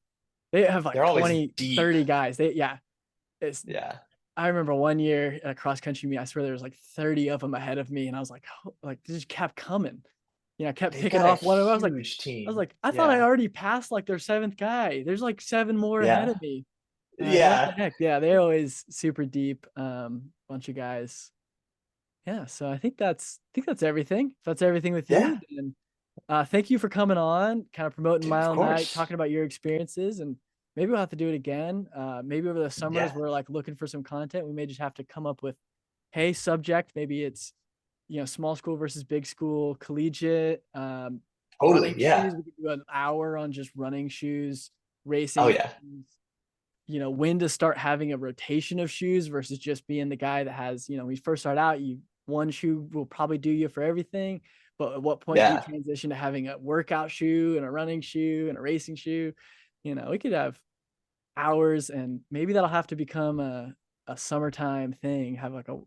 they have like they're always 20, deep. 30 guys. It's Yeah. I remember one year at a cross country meet, I swear there was like 30 of them ahead of me, and I was like, oh, like they just kept coming. I kept They've picking got a off one of them. huge team. I thought I Yeah. already passed like their seventh guy. There's like seven more ahead Yeah. of me. What the Yeah. heck? Yeah, they're always super deep. Bunch of guys. Yeah, so I think that's everything. If that's everything with Yeah. you, then thank you for coming on, kind of promoting Dude, of Mile Night, course. talking about your experiences, and maybe we'll have to do it again. Maybe over the summers Yeah. we're like looking for some content. We may just have to come up with, hey, subject. Maybe it's small school versus big school, collegiate, Totally. running Yeah. shoes. We could do an hour on just running shoes, Oh racing yeah. shoes, when to start having a rotation of shoes versus just being the guy that has, when you first start out, one shoe will probably do you for everything. But at what point do you Yeah. transition to having a workout shoe and a running shoe and a racing shoe? We could have hours, and maybe that'll have to become a summertime thing, have like a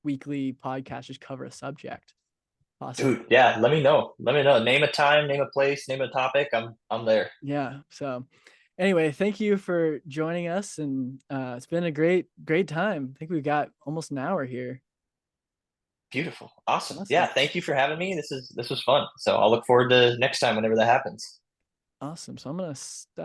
weekly podcast, just cover a subject, possibly. Dude, yeah, let me know. Let me know. Name a time, name a place, name a topic. I'm there. Yeah. So anyway, thank you for joining us. And it's been a great, great time. I think we've got almost an hour here. Beautiful. Awesome. Yeah, Awesome. thank you for having me. This was fun. So I'll look forward to next time whenever that happens. Awesome. So I'm going to